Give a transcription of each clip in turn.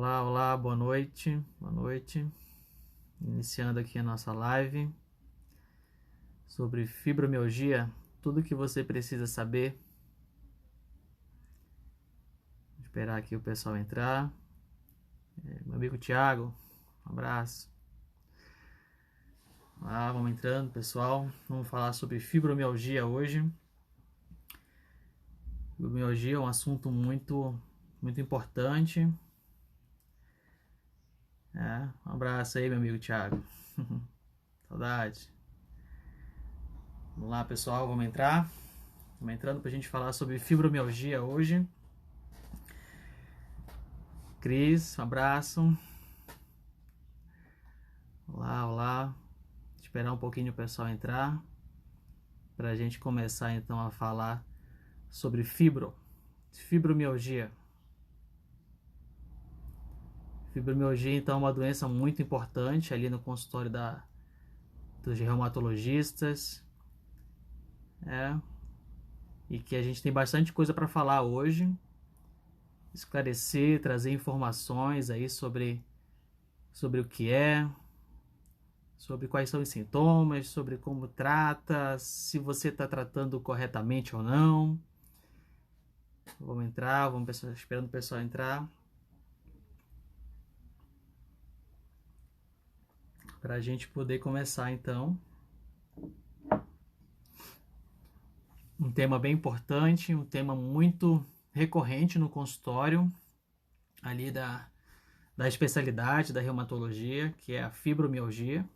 Olá, olá, boa noite, boa noite. Iniciando aqui a nossa live sobre fibromialgia, tudo que você precisa saber. Vou esperar aqui o pessoal entrar. Meu amigo Thiago, um abraço. Vamos entrando, pessoal. Vamos falar sobre fibromialgia hoje. Fibromialgia é um assunto muito importante. Um abraço aí, meu amigo Thiago. Saudade. Vamos lá, pessoal, vamos entrar. Vamos entrando para a gente falar sobre fibromialgia hoje. Cris, um abraço. Olá, olá. Esperar um pouquinho o pessoal entrar para a gente começar então a falar sobre fibromialgia. Fibromialgia então é uma doença muito importante ali no consultório dos reumatologistas, e que a gente tem bastante coisa para falar hoje, esclarecer, trazer informações aí sobre o que é, sobre quais são os sintomas, sobre como trata, se você está tratando corretamente ou não. Vamos entrar, esperando o pessoal entrar, para a gente poder começar então. Um tema bem importante, um tema muito recorrente no consultório, ali da especialidade da reumatologia, que é a fibromialgia.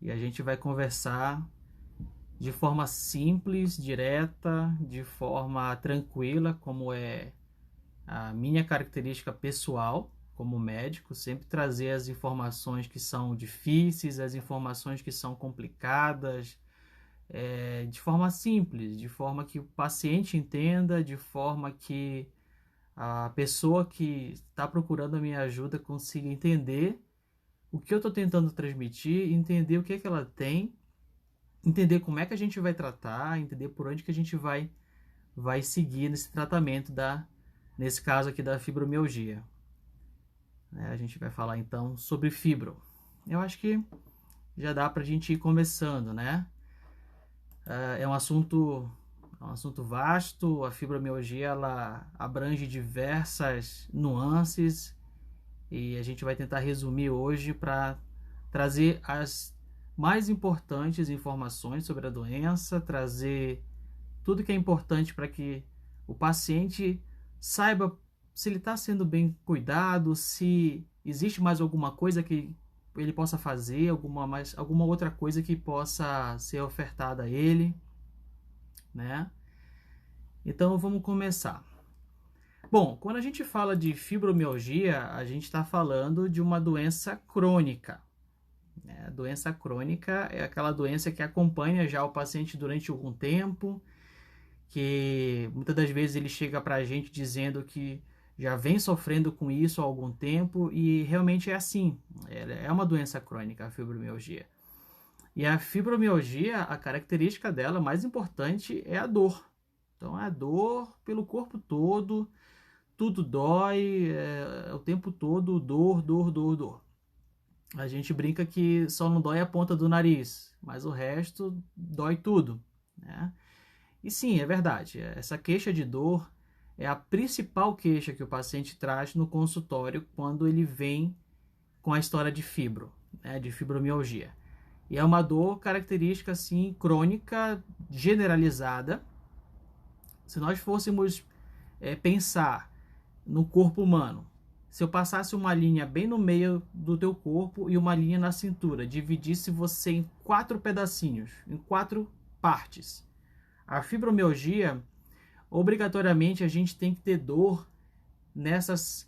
E a gente vai conversar de forma simples, direta, de forma tranquila, como é a minha característica pessoal como médico, sempre trazer as informações que são difíceis, as informações que são complicadas, de forma simples, de forma que o paciente entenda, de forma que a pessoa que está procurando a minha ajuda consiga entender o que eu estou tentando transmitir, entender o que é que ela tem, entender como é que a gente vai tratar, entender por onde que a gente vai seguir nesse tratamento nesse caso aqui da fibromialgia. A gente vai falar então sobre fibro. Eu acho que já dá para a gente ir começando, né? É um assunto vasto. A fibromialgia ela abrange diversas nuances e a gente vai tentar resumir hoje para trazer as mais importantes informações sobre a doença, trazer tudo que é importante para que o paciente saiba se ele está sendo bem cuidado, se existe mais alguma coisa que ele possa fazer, alguma outra coisa que possa ser ofertada a ele, né? Então vamos começar. Bom, quando a gente fala de fibromialgia, a gente está falando de uma doença crônica. A doença crônica é aquela doença que acompanha já o paciente durante algum tempo, que muitas das vezes ele chega para a gente dizendo que já vem sofrendo com isso há algum tempo, e realmente é assim. É uma doença crônica, a fibromialgia. E a fibromialgia, a característica dela mais importante é a dor. Então, é a dor pelo corpo todo, tudo dói, o tempo todo, dor, dor, dor, dor. A gente brinca que só não dói a ponta do nariz, mas o resto dói tudo, né? E sim, é verdade, essa queixa de dor é a principal queixa que o paciente traz no consultório quando ele vem com a história de de fibromialgia. E é uma dor característica assim, crônica, generalizada. Se nós fôssemos pensar no corpo humano, se eu passasse uma linha bem no meio do teu corpo e uma linha na cintura, dividisse você em 4 pedacinhos, em 4 partes, a fibromialgia, obrigatoriamente a gente tem que ter dor nesses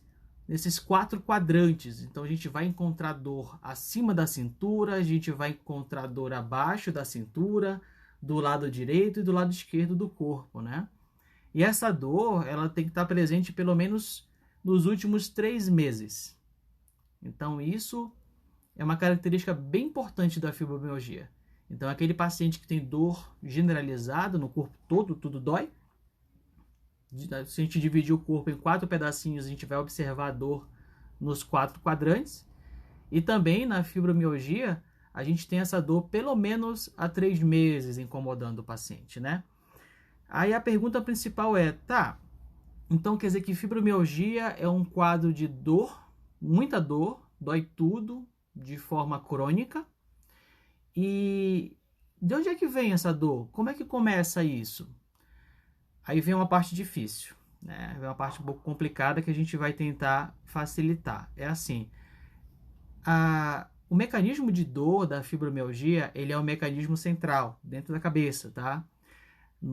4 quadrantes. Então a gente vai encontrar dor acima da cintura, a gente vai encontrar dor abaixo da cintura, do lado direito e do lado esquerdo do corpo, né? E essa dor, ela tem que estar presente pelo menos nos últimos 3 meses. Então isso é uma característica bem importante da fibromialgia. Então aquele paciente que tem dor generalizada no corpo todo, tudo dói. Se a gente dividir o corpo em 4 pedacinhos, a gente vai observar a dor nos 4 quadrantes. E também na fibromialgia, a gente tem essa dor pelo menos há 3 meses incomodando o paciente, né? Aí a pergunta principal é, tá, então quer dizer que fibromialgia é um quadro de dor, muita dor, dói tudo, de forma crônica. E de onde é que vem essa dor? Como é que começa isso? Aí vem uma parte difícil, né? Vem uma parte um pouco complicada que a gente vai tentar facilitar. É assim, o mecanismo de dor da fibromialgia, ele é um mecanismo central, dentro da cabeça, tá?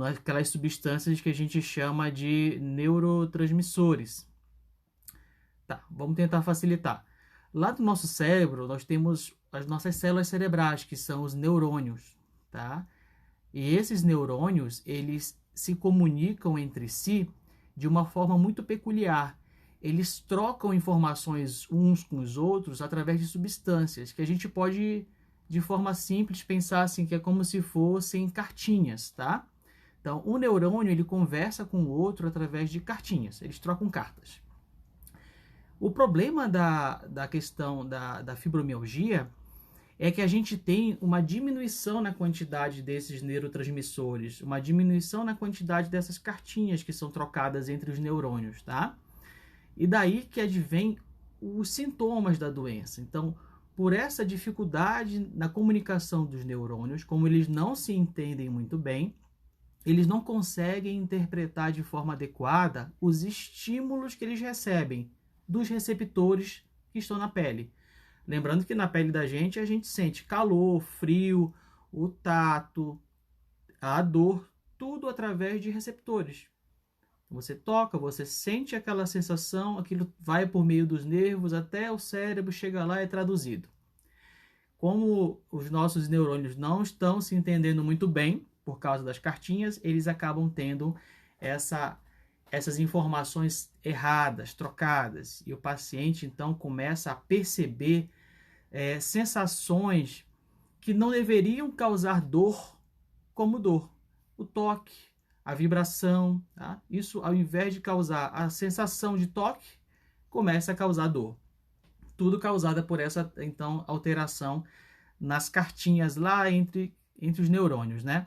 Aquelas substâncias que a gente chama de neurotransmissores. Tá, vamos tentar facilitar. Lá no nosso cérebro, nós temos as nossas células cerebrais, que são os neurônios, tá? E esses neurônios, eles se comunicam entre si de uma forma muito peculiar. Eles trocam informações uns com os outros através de substâncias, que a gente pode, de forma simples, pensar assim, que é como se fossem cartinhas, tá? Então, o neurônio, ele conversa com o outro através de cartinhas, eles trocam cartas. O problema da questão da fibromialgia é que a gente tem uma diminuição na quantidade desses neurotransmissores, uma diminuição na quantidade dessas cartinhas que são trocadas entre os neurônios, tá? E daí que advém os sintomas da doença. Então, por essa dificuldade na comunicação dos neurônios, como eles não se entendem muito bem, eles não conseguem interpretar de forma adequada os estímulos que eles recebem dos receptores que estão na pele. Lembrando que na pele da gente a gente sente calor, frio, o tato, a dor, tudo através de receptores. Você toca, você sente aquela sensação, aquilo vai por meio dos nervos até o cérebro, chega lá e é traduzido. Como os nossos neurônios não estão se entendendo muito bem por causa das cartinhas, eles acabam tendo essas informações erradas, trocadas. E o paciente, então, começa a perceber sensações que não deveriam causar dor como dor. O toque, a vibração, tá? Isso, ao invés de causar a sensação de toque, começa a causar dor. Tudo causada por essa, então, alteração nas cartinhas lá entre os neurônios, né?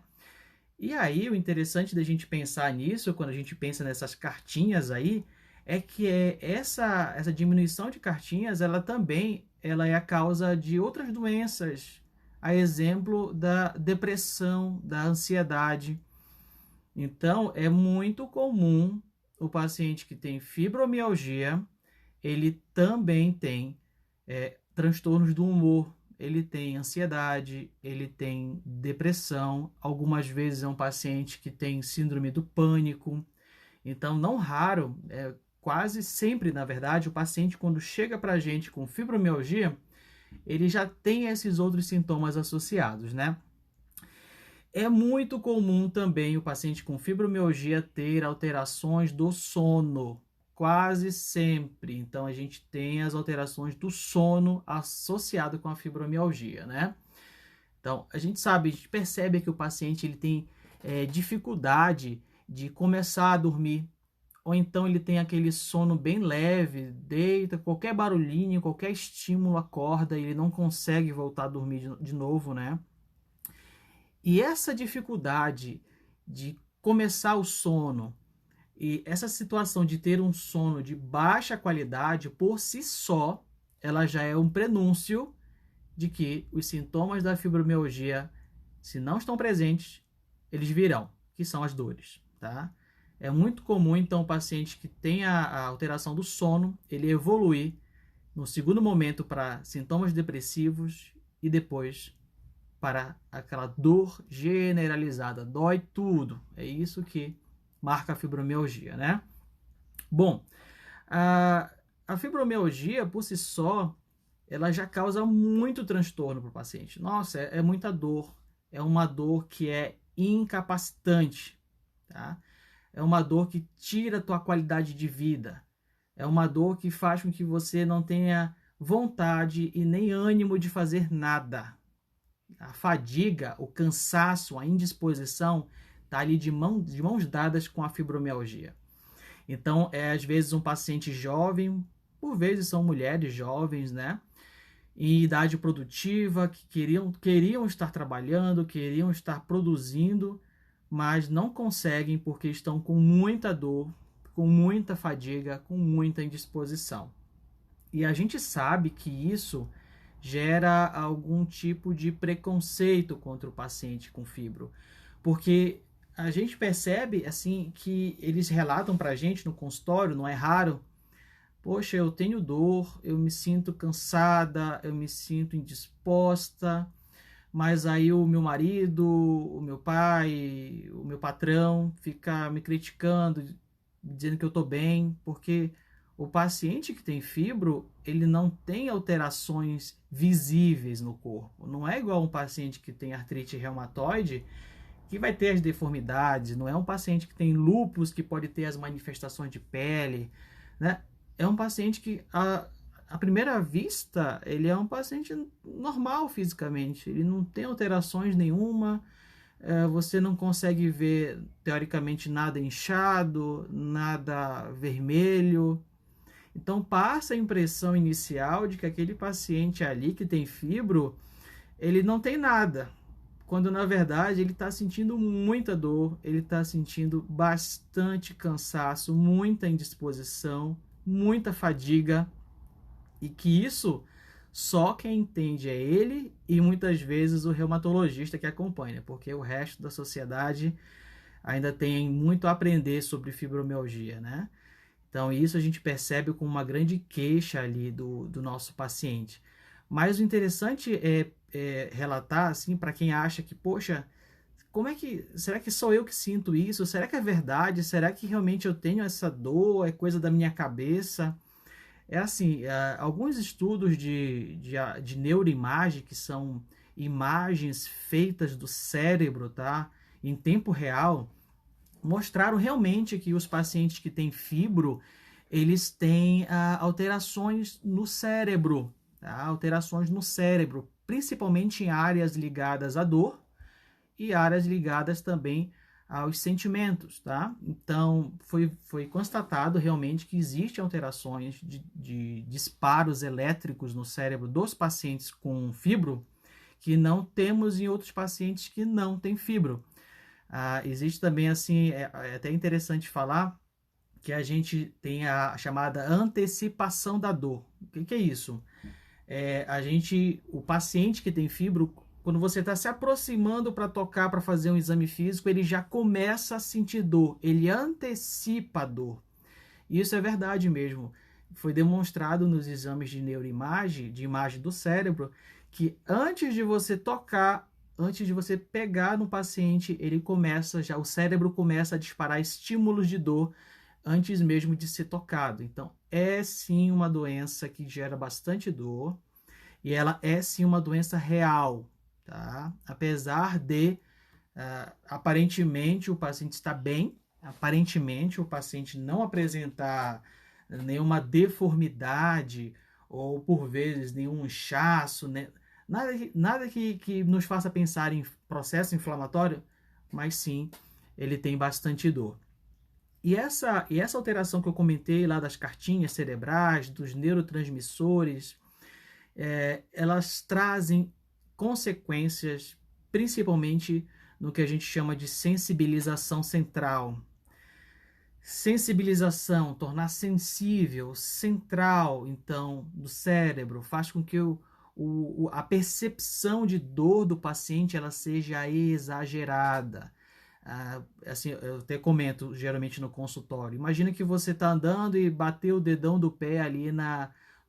E aí, o interessante da gente pensar nisso, quando a gente pensa nessas cartinhas aí, é que essa diminuição de cartinhas, ela é a causa de outras doenças, a exemplo da depressão, da ansiedade. Então, é muito comum o paciente que tem fibromialgia, ele também tem transtornos do humor, ele tem ansiedade, ele tem depressão, algumas vezes é um paciente que tem síndrome do pânico. Então, não raro, quase sempre, na verdade, o paciente, quando chega para a gente com fibromialgia, ele já tem esses outros sintomas associados, né? É muito comum também o paciente com fibromialgia ter alterações do sono, quase sempre. Então, a gente tem as alterações do sono associado com a fibromialgia, né? Então, a gente percebe que o paciente ele tem dificuldade de começar a dormir, ou então ele tem aquele sono bem leve, deita, qualquer barulhinho, qualquer estímulo acorda e ele não consegue voltar a dormir de novo, né? E essa dificuldade de começar o sono e essa situação de ter um sono de baixa qualidade, por si só, ela já é um prenúncio de que os sintomas da fibromialgia, se não estão presentes, eles virão, que são as dores, tá? É muito comum, então, o paciente que tem a alteração do sono, ele evoluir no segundo momento para sintomas depressivos e depois para aquela dor generalizada. Dói tudo. É isso que marca a fibromialgia, né? Bom, a fibromialgia, por si só, ela já causa muito transtorno para o paciente. Nossa, é muita dor. É uma dor que é incapacitante, tá? É uma dor que tira a tua qualidade de vida. É uma dor que faz com que você não tenha vontade e nem ânimo de fazer nada. A fadiga, o cansaço, a indisposição está ali de mãos dadas com a fibromialgia. Então, às vezes um paciente jovem, por vezes são mulheres jovens, né? Em idade produtiva, que queriam estar trabalhando, queriam estar produzindo, mas não conseguem porque estão com muita dor, com muita fadiga, com muita indisposição. E a gente sabe que isso gera algum tipo de preconceito contra o paciente com fibro, porque a gente percebe assim que eles relatam para a gente no consultório, não é raro, poxa, eu tenho dor, eu me sinto cansada, eu me sinto indisposta, mas aí o meu marido, o meu pai, o meu patrão fica me criticando, dizendo que eu estou bem, porque o paciente que tem fibro, ele não tem alterações visíveis no corpo. Não é igual um paciente que tem artrite reumatoide, que vai ter as deformidades, não é um paciente que tem lúpus, que pode ter as manifestações de pele, né? É um paciente que, à primeira vista, ele é um paciente normal fisicamente, ele não tem alterações nenhuma, você não consegue ver, teoricamente, nada inchado, nada vermelho. Então, passa a impressão inicial de que aquele paciente ali que tem fibro, ele não tem nada, quando na verdade ele está sentindo muita dor, ele está sentindo bastante cansaço, muita indisposição, muita fadiga, e que isso só quem entende é ele e muitas vezes o reumatologista que acompanha, porque o resto da sociedade ainda tem muito a aprender sobre fibromialgia, né? Então isso a gente percebe com uma grande queixa ali do nosso paciente. Mas o interessante é relatar, assim, para quem acha que, poxa, será que sou eu que sinto isso? Será que é verdade? Será que realmente eu tenho essa dor? É coisa da minha cabeça? É assim, alguns estudos de neuroimagem, que são imagens feitas do cérebro, tá? Em tempo real, mostraram realmente que os pacientes que têm fibro, eles têm alterações no cérebro, tá? Alterações no cérebro, principalmente em áreas ligadas à dor e áreas ligadas também aos sentimentos, tá? Então, foi constatado realmente que existem alterações de disparos elétricos no cérebro dos pacientes com fibro que não temos em outros pacientes que não têm fibro. Existe também, assim, é até interessante falar que a gente tem a chamada antecipação da dor. O que é isso? O paciente que tem fibro, quando você está se aproximando para tocar, para fazer um exame físico, ele já começa a sentir dor, ele antecipa a dor. Isso é verdade mesmo. Foi demonstrado nos exames de neuroimagem, de imagem do cérebro, que antes de você tocar, antes de você pegar no paciente, o cérebro começa a disparar estímulos de dor antes mesmo de ser tocado. Então, é sim uma doença que gera bastante dor e ela é sim uma doença real, tá? Apesar de aparentemente o paciente estar bem, aparentemente o paciente não apresentar nenhuma deformidade ou por vezes nenhum inchaço, né? Nada que nos faça pensar em processo inflamatório, mas sim, ele tem bastante dor. E essa alteração que eu comentei lá das cartinhas cerebrais, dos neurotransmissores, elas trazem consequências, principalmente no que a gente chama de sensibilização central. Sensibilização, tornar sensível, central, então, do cérebro, faz com que a percepção de dor do paciente ela seja exagerada. Assim, eu até comento geralmente no consultório. Imagina que você está andando e bateu o dedão do pé ali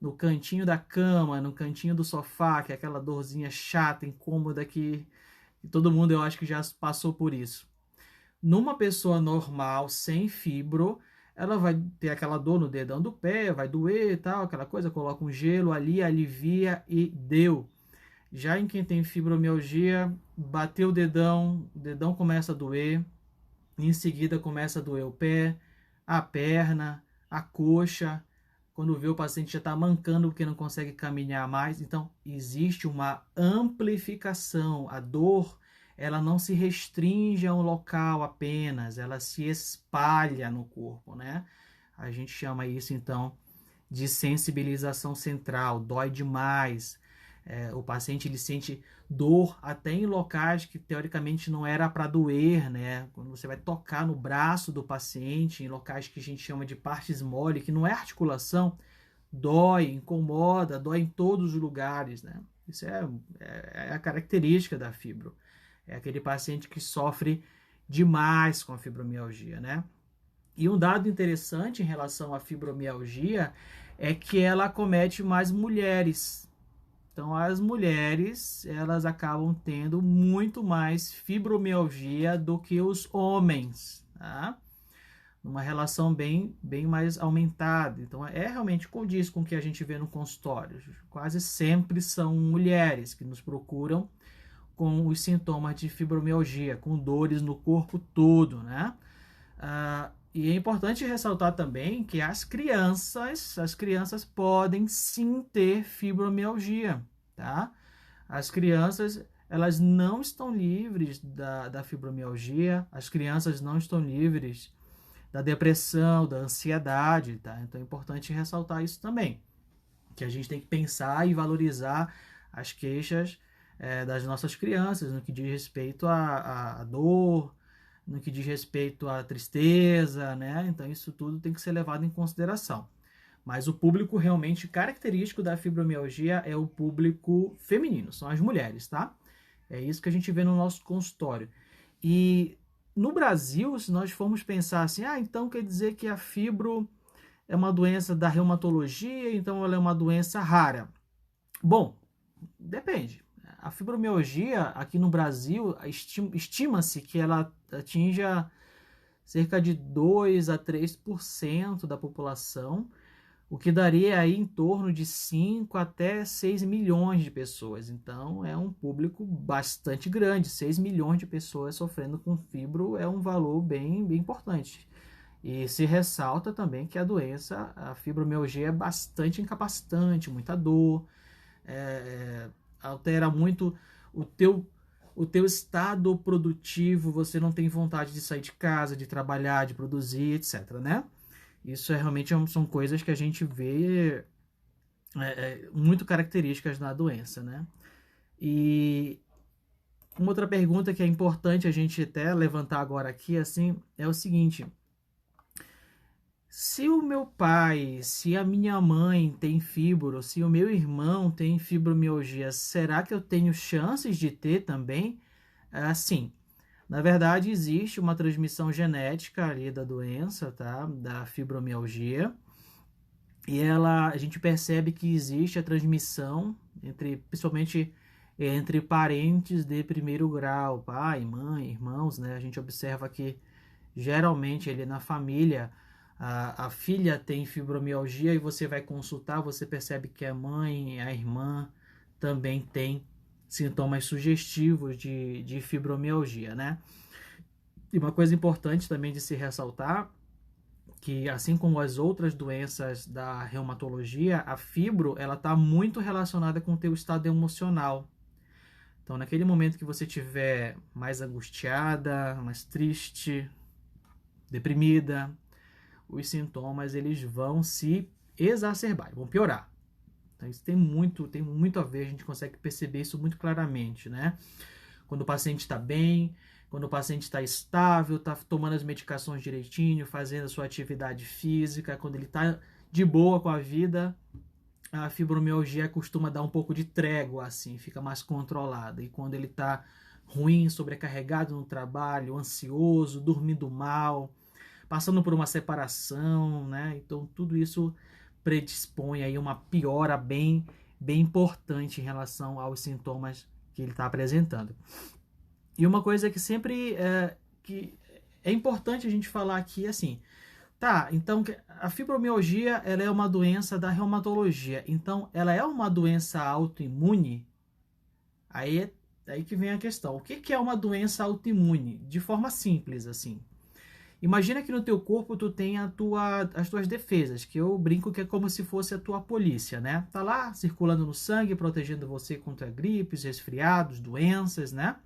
no cantinho da cama, no cantinho do sofá, que é aquela dorzinha chata, incômoda que todo mundo eu acho que já passou por isso. Numa pessoa normal, sem fibro, ela vai ter aquela dor no dedão do pé, vai doer e tal, aquela coisa, coloca um gelo ali, alivia e deu. Já em quem tem fibromialgia, bateu o dedão começa a doer, em seguida começa a doer o pé, a perna, a coxa, quando vê o paciente já está mancando porque não consegue caminhar mais. Então, existe uma amplificação, a dor ela não se restringe a um local apenas, ela se espalha no corpo, né? A gente chama isso, então, de sensibilização central, dói demais. O paciente ele sente dor até em locais que teoricamente não era para doer, né? Quando você vai tocar no braço do paciente, em locais que a gente chama de partes mole, que não é articulação, dói, incomoda, dói em todos os lugares, né? Isso é a característica da fibro. É aquele paciente que sofre demais com a fibromialgia, né? E um dado interessante em relação à fibromialgia é que ela acomete mais mulheres. Então, as mulheres, elas acabam tendo muito mais fibromialgia do que os homens, tá? Uma relação bem mais aumentada. Então, realmente condiz com o que a gente vê no consultório. Quase sempre são mulheres que nos procuram com os sintomas de fibromialgia, com dores no corpo todo, né? E é importante ressaltar também que as crianças podem sim ter fibromialgia, tá? As crianças, elas não estão livres da fibromialgia, as crianças não estão livres da depressão, da ansiedade, tá? Então é importante ressaltar isso também, que a gente tem que pensar e valorizar as queixas das nossas crianças no que diz respeito à dor, no que diz respeito à tristeza, né? Então isso tudo tem que ser levado em consideração. Mas o público realmente característico da fibromialgia é o público feminino, são as mulheres, tá? É isso que a gente vê no nosso consultório. E no Brasil, se nós formos pensar assim, então quer dizer que a fibro é uma doença da reumatologia, então ela é uma doença rara. Bom, depende. A fibromialgia aqui no Brasil, estima-se que ela atinja cerca de 2 a 3% da população, o que daria aí em torno de 5 até 6 milhões de pessoas. Então é um público bastante grande, 6 milhões de pessoas sofrendo com fibro é um valor bem importante. E se ressalta também que a fibromialgia é bastante incapacitante, muita dor, altera muito o teu estado produtivo, você não tem vontade de sair de casa, de trabalhar, de produzir, etc, né? Isso realmente são coisas que a gente vê muito características na doença, né? E uma outra pergunta que é importante a gente até levantar agora aqui, assim, é o seguinte: se o meu pai, se a minha mãe tem fibro, se o meu irmão tem fibromialgia, será que eu tenho chances de ter também? Sim. Na verdade, existe uma transmissão genética ali da doença, tá? Da fibromialgia. E a gente percebe que existe a transmissão principalmente entre parentes de primeiro grau, pai, mãe, irmãos, né? A gente observa que geralmente ele na família a filha tem fibromialgia e você vai consultar, você percebe que a mãe, a irmã também tem sintomas sugestivos de fibromialgia, né? E uma coisa importante também de se ressaltar, que assim como as outras doenças da reumatologia, a fibro, ela está muito relacionada com o teu estado emocional. Então, naquele momento que você estiver mais angustiada, mais triste, deprimida, os sintomas eles vão se exacerbar, vão piorar. Então, isso tem muito a ver, a gente consegue perceber isso muito claramente, né? Quando o paciente está bem, quando o paciente está estável, está tomando as medicações direitinho, fazendo a sua atividade física, quando ele está de boa com a vida, a fibromialgia costuma dar um pouco de trégua, assim, fica mais controlada. E quando ele está ruim, sobrecarregado no trabalho, ansioso, dormindo mal, passando por uma separação, né? Então tudo isso predispõe aí uma piora bem importante em relação aos sintomas que ele está apresentando. E uma coisa que sempre que é importante a gente falar aqui, assim, tá, então a fibromialgia ela é uma doença da reumatologia, então ela é uma doença autoimune? Aí que vem a questão, o que é uma doença autoimune? De forma simples, assim, imagina que no teu corpo tu tem as tuas defesas, que eu brinco que é como se fosse a tua polícia, né? Tá lá circulando no sangue, protegendo você contra gripes, resfriados, doenças, né?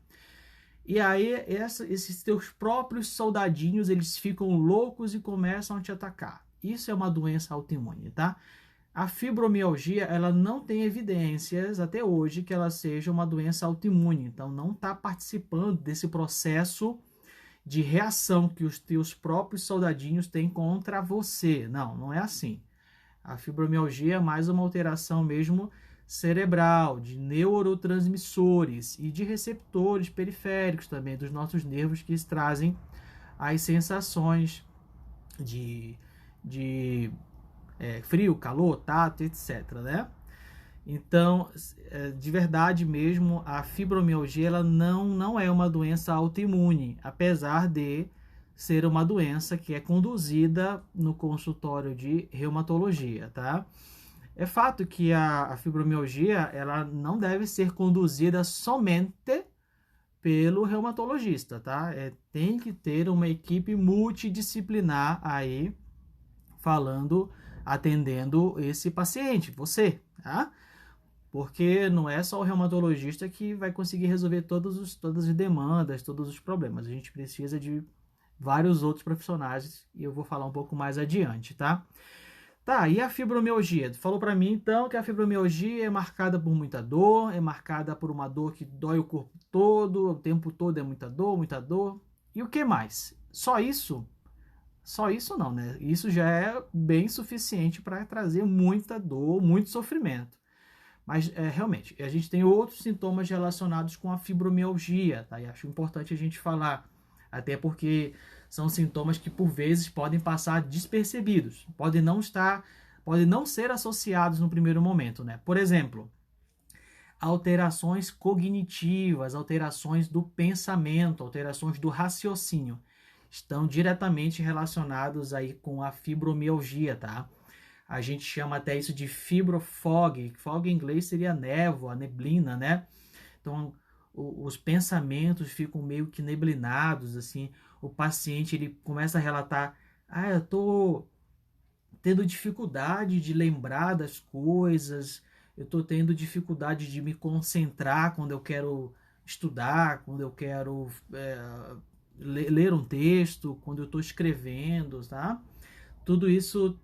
E aí esses teus próprios soldadinhos, eles ficam loucos e começam a te atacar. Isso é uma doença autoimune, tá? A fibromialgia, ela não tem evidências até hoje que ela seja uma doença autoimune, então não está participando desse processo de reação que os teus próprios soldadinhos têm contra você. Não, não é assim. A fibromialgia é mais uma alteração mesmo cerebral, de neurotransmissores e de receptores periféricos também dos nossos nervos que trazem as sensações de frio, calor, tato, etc, né? Então, de verdade mesmo, a fibromialgia ela não é uma doença autoimune, apesar de ser uma doença que é conduzida no consultório de reumatologia, tá? É fato que a fibromialgia ela não deve ser conduzida somente pelo reumatologista, tá? Tem que ter uma equipe multidisciplinar aí atendendo esse paciente, você, tá? Porque não é só o reumatologista que vai conseguir resolver todas as demandas, todos os problemas. A gente precisa de vários outros profissionais e eu vou falar um pouco mais adiante, tá? Tá, e a fibromialgia? Tu falou para mim então que a fibromialgia é marcada por muita dor, é marcada por uma dor que dói o corpo todo, o tempo todo é muita dor, muita dor. E o que mais? Só isso? Só isso não, né? Isso já é bem suficiente para trazer muita dor, muito sofrimento. Mas, realmente, a gente tem outros sintomas relacionados com a fibromialgia, tá? E acho importante a gente falar, até porque são sintomas que, por vezes, podem passar despercebidos, podem não ser associados no primeiro momento, né? Por exemplo, alterações cognitivas, alterações do pensamento, alterações do raciocínio, estão diretamente relacionados aí com a fibromialgia, tá? A gente chama até isso de fibrofog. Fog em inglês seria névoa, neblina, né? Então, os pensamentos ficam meio que neblinados, assim. O paciente, ele começa a relatar, eu tô tendo dificuldade de lembrar das coisas, eu tô tendo dificuldade de me concentrar quando eu quero estudar, quando eu quero ler um texto, quando eu estou escrevendo, tá? Tudo isso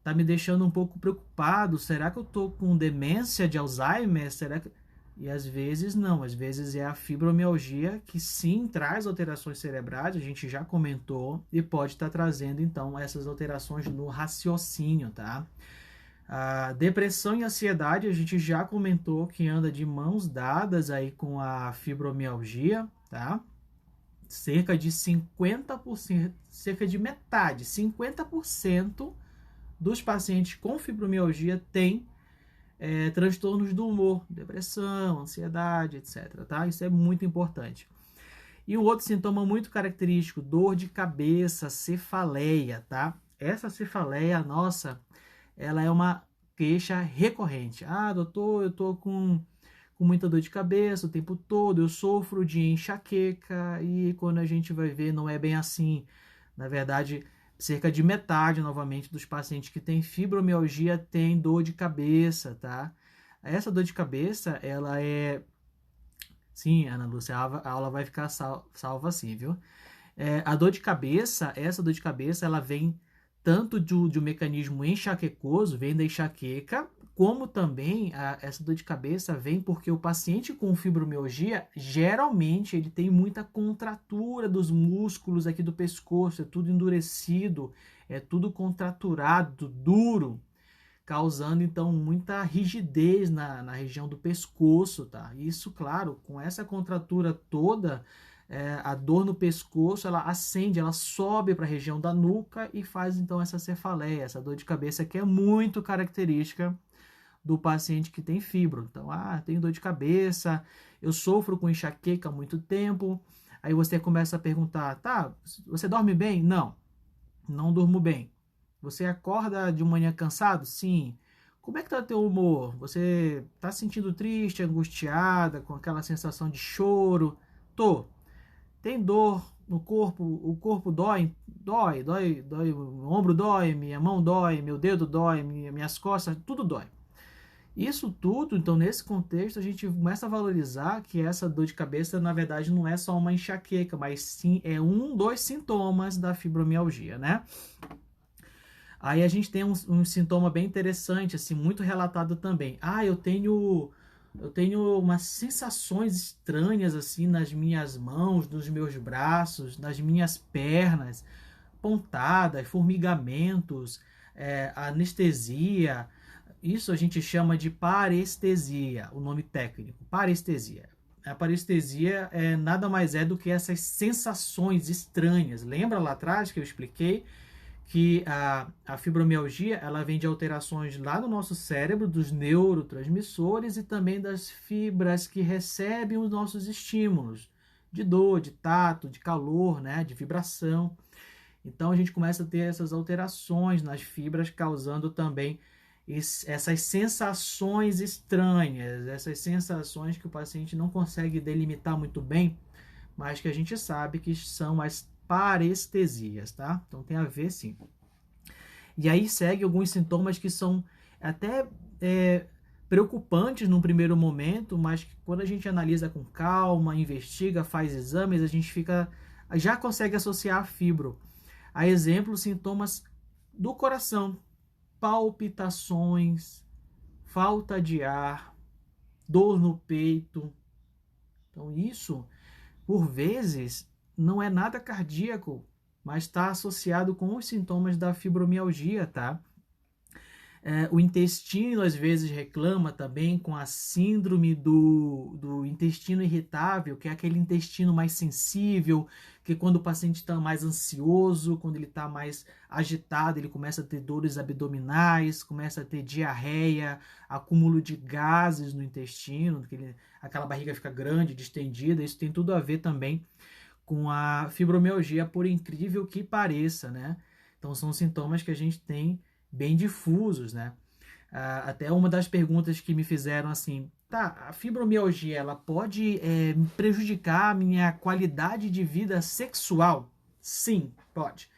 tá me deixando um pouco preocupado. Será que eu tô com demência de Alzheimer? Será que... E às vezes não, às vezes é a fibromialgia que sim traz alterações cerebrais, a gente já comentou, e pode estar trazendo então essas alterações no raciocínio, tá? A depressão e ansiedade a gente já comentou que anda de mãos dadas aí com a fibromialgia, tá? Cerca de 50%, cerca de metade, 50% dos pacientes com fibromialgia têm transtornos do humor, depressão, ansiedade, etc. Tá? Isso é muito importante. E um outro sintoma muito característico, dor de cabeça, cefaleia, tá? Essa cefaleia, nossa, ela é uma queixa recorrente. Doutor, eu tô com muita dor de cabeça o tempo todo, eu sofro de enxaqueca, e quando a gente vai ver, não é bem assim. Na verdade, cerca de metade, novamente, dos pacientes que têm fibromialgia têm dor de cabeça, tá? Essa dor de cabeça, ela é... Sim, Ana Lúcia, a aula vai ficar salva assim, viu? A dor de cabeça, essa dor de cabeça, ela vem tanto de um mecanismo enxaquecoso, vem da enxaqueca, como também essa dor de cabeça vem porque o paciente com fibromialgia, geralmente, ele tem muita contratura dos músculos aqui do pescoço, é tudo endurecido, é tudo contraturado, duro, causando, então, muita rigidez na região do pescoço, tá? Isso, claro, com essa contratura toda, a dor no pescoço, ela ascende, ela sobe para a região da nuca e faz, então, essa cefaleia, essa dor de cabeça que é muito característica do paciente que tem fibro. Então, tenho dor de cabeça, eu sofro com enxaqueca há muito tempo. Aí você começa a perguntar, tá, você dorme bem? Não, não durmo bem. Você acorda de manhã cansado? Sim. Como é que tá o teu humor? Você tá se sentindo triste, angustiada, com aquela sensação de choro? Tô. Tem dor no corpo? O corpo dói? Dói. O ombro dói, minha mão dói, meu dedo dói, minhas costas, tudo dói. Isso tudo, então, nesse contexto, a gente começa a valorizar que essa dor de cabeça, na verdade, não é só uma enxaqueca, mas sim é um dos sintomas da fibromialgia, né? Aí a gente tem um sintoma bem interessante, assim, muito relatado também. Eu tenho umas sensações estranhas assim nas minhas mãos, nos meus braços, nas minhas pernas, pontadas, formigamentos, anestesia. Isso a gente chama de parestesia, o nome técnico, parestesia. A parestesia nada mais é do que essas sensações estranhas. Lembra lá atrás que eu expliquei que a fibromialgia ela vem de alterações lá no nosso cérebro, dos neurotransmissores e também das fibras que recebem os nossos estímulos de dor, de tato, de calor, né, de vibração. Então a gente começa a ter essas alterações nas fibras, causando também essas sensações estranhas, essas sensações que o paciente não consegue delimitar muito bem, mas que a gente sabe que são as parestesias, tá? Então tem a ver sim. E aí segue alguns sintomas que são até preocupantes num primeiro momento, mas que quando a gente analisa com calma, investiga, faz exames, a gente já consegue associar a fibro. A exemplo, sintomas do coração, palpitações, falta de ar, dor no peito. Então isso, por vezes, não é nada cardíaco, mas está associado com os sintomas da fibromialgia, tá? O intestino às vezes reclama também com a síndrome do intestino irritável, que é aquele intestino mais sensível, que quando o paciente está mais ansioso, quando ele está mais agitado, ele começa a ter dores abdominais, começa a ter diarreia, acúmulo de gases no intestino, aquela barriga fica grande, distendida. Isso tem tudo a ver também com a fibromialgia, por incrível que pareça, né? Então são sintomas que a gente tem bem difusos, né? Até uma das perguntas que me fizeram assim, tá, a fibromialgia ela pode prejudicar a minha qualidade de vida sexual? Sim, pode.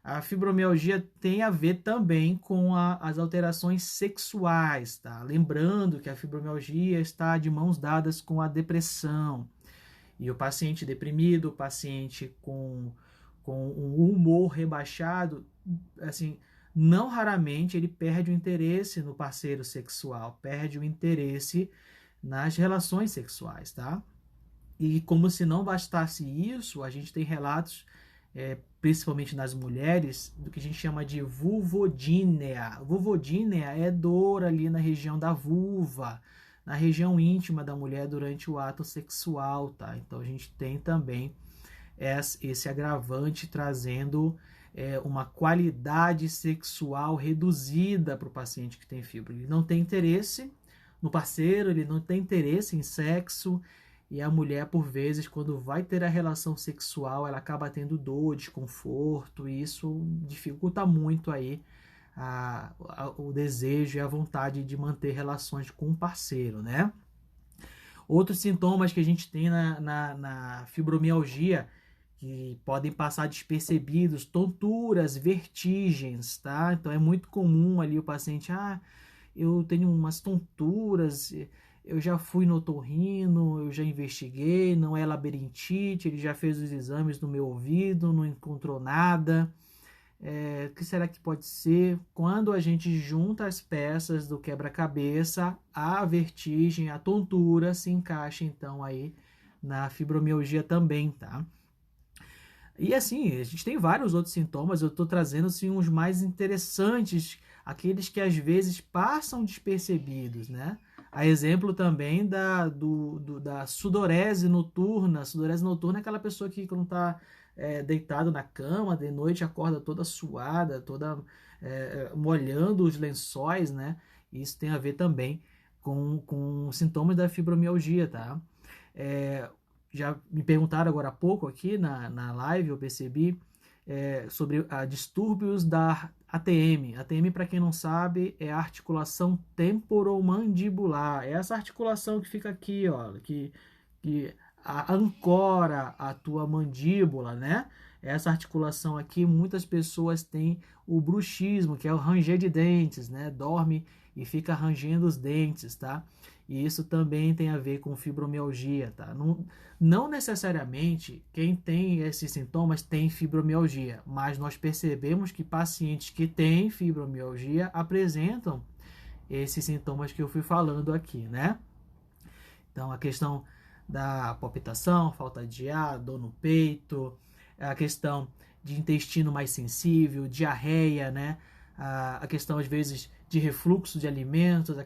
A fibromialgia tem a ver também com as alterações sexuais, tá? Lembrando que a fibromialgia está de mãos dadas com a depressão. E o paciente deprimido, o paciente com um humor rebaixado, assim, não raramente ele perde o interesse no parceiro sexual, perde o interesse nas relações sexuais, tá? E como se não bastasse isso, a gente tem relatos, principalmente nas mulheres, do que a gente chama de vulvodínea. Vulvodínea é dor ali na região da vulva, na região íntima da mulher durante o ato sexual, tá? Então a gente tem também esse agravante trazendo uma qualidade sexual reduzida para o paciente que tem fibro. Ele não tem interesse no parceiro, ele não tem interesse em sexo, e a mulher, por vezes, quando vai ter a relação sexual, ela acaba tendo dor, desconforto, e isso dificulta muito aí o desejo e a vontade de manter relações com o parceiro, né? Outros sintomas que a gente tem na fibromialgia que podem passar despercebidos, tonturas, vertigens, tá? Então é muito comum ali o paciente, eu tenho umas tonturas, eu já fui no otorrino, eu já investiguei, não é labirintite, ele já fez os exames no meu ouvido, não encontrou nada. O que será que pode ser? Quando a gente junta as peças do quebra-cabeça, a vertigem, a tontura se encaixa então aí na fibromialgia também, tá? E assim, a gente tem vários outros sintomas, eu estou trazendo assim, uns mais interessantes, aqueles que às vezes passam despercebidos, né? A exemplo também da sudorese noturna. A sudorese noturna é aquela pessoa que quando está deitado na cama, de noite acorda toda suada, toda molhando os lençóis, né? Isso tem a ver também com sintomas da fibromialgia, tá? Já me perguntaram agora há pouco aqui na live, eu percebi, sobre distúrbios da ATM. ATM, para quem não sabe, é a articulação temporomandibular. É essa articulação que fica aqui, ó, que ancora a tua mandíbula, né? Essa articulação aqui, muitas pessoas têm o bruxismo, que é o ranger de dentes, né? Dorme e fica rangendo os dentes, tá? E isso também tem a ver com fibromialgia, tá? Não necessariamente quem tem esses sintomas tem fibromialgia, mas nós percebemos que pacientes que têm fibromialgia apresentam esses sintomas que eu fui falando aqui, né? Então, a questão da palpitação, falta de ar, dor no peito, a questão de intestino mais sensível, diarreia, né? A questão, às vezes, de refluxo de alimentos,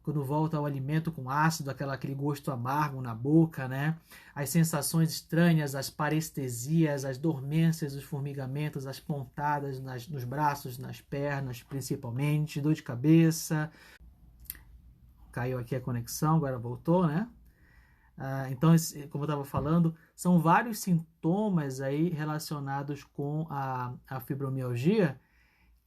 quando volta ao alimento com ácido, aquele gosto amargo na boca, né? As sensações estranhas, as parestesias, as dormências, os formigamentos, as pontadas nos braços, nas pernas, principalmente, dor de cabeça. Caiu aqui a conexão, agora voltou, né? Então, como eu estava falando, são vários sintomas aí relacionados com a fibromialgia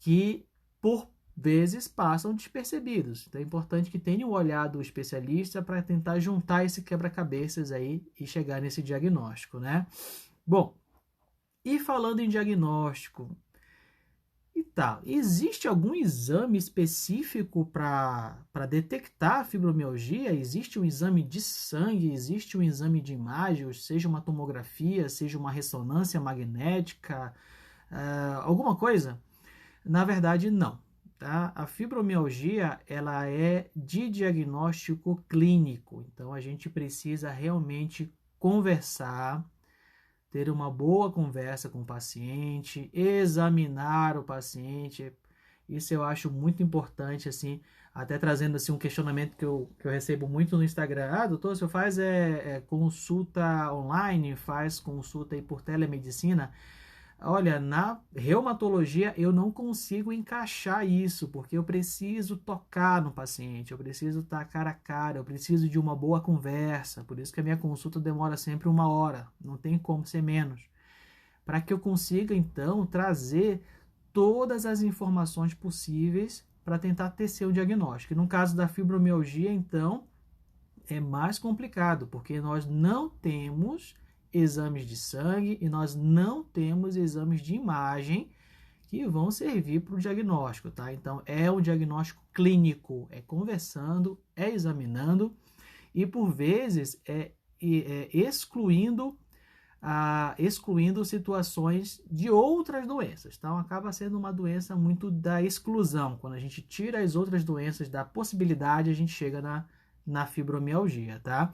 que, por vezes, passam despercebidos. Então, é importante que tenha um olhar do especialista para tentar juntar esse quebra-cabeças aí e chegar nesse diagnóstico, né? Bom, e falando em diagnóstico, e tal, existe algum exame específico para detectar a fibromialgia? Existe um exame de sangue? Existe um exame de imagem, seja uma tomografia, seja uma ressonância magnética, alguma coisa? Na verdade, não. Tá? A fibromialgia ela é de diagnóstico clínico, então a gente precisa realmente conversar, ter uma boa conversa com o paciente, examinar o paciente. Isso eu acho muito importante, assim, até trazendo assim, um questionamento que eu recebo muito no Instagram. Doutor, o senhor faz consulta online, faz consulta aí por telemedicina? Olha, na reumatologia eu não consigo encaixar isso, porque eu preciso tocar no paciente, eu preciso estar cara a cara, eu preciso de uma boa conversa, por isso que a minha consulta demora sempre 1 hora, não tem como ser menos. Para que eu consiga, então, trazer todas as informações possíveis para tentar tecer o diagnóstico. E no caso da fibromialgia, então, é mais complicado, porque nós não temos exames de sangue e nós não temos exames de imagem que vão servir para o diagnóstico, tá? Então, é um diagnóstico clínico, é conversando, é examinando e, por vezes, excluindo situações de outras doenças. Então, acaba sendo uma doença muito da exclusão. Quando a gente tira as outras doenças da possibilidade, a gente chega na fibromialgia, tá?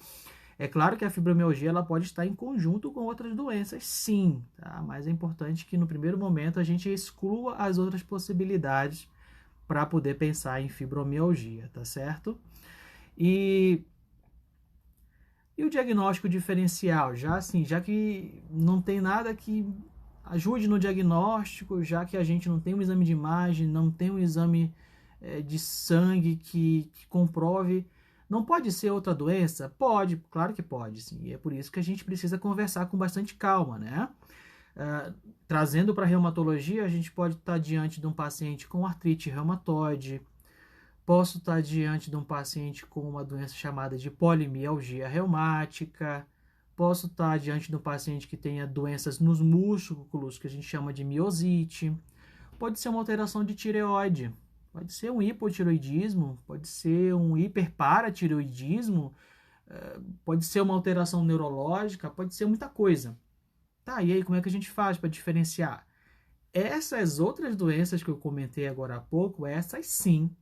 É claro que a fibromialgia ela pode estar em conjunto com outras doenças, sim, tá? Mas é importante que no primeiro momento a gente exclua as outras possibilidades para poder pensar em fibromialgia, tá certo? E o diagnóstico diferencial, já que não tem nada que ajude no diagnóstico, já que a gente não tem um exame de imagem, não tem um exame de sangue que comprove. Não pode ser outra doença? Pode, claro que pode, sim. E é por isso que a gente precisa conversar com bastante calma, né? Trazendo para a reumatologia, a gente pode estar diante de um paciente com artrite reumatoide, posso estar diante de um paciente com uma doença chamada de polimialgia reumática, posso estar diante de um paciente que tenha doenças nos músculos, que a gente chama de miosite, pode ser uma alteração de tireoide, pode ser um hipotireoidismo, pode ser um hiperparatireoidismo, pode ser uma alteração neurológica, pode ser muita coisa. Tá, e aí como é que a gente faz para diferenciar? Essas outras doenças que eu comentei agora há pouco, essas sim,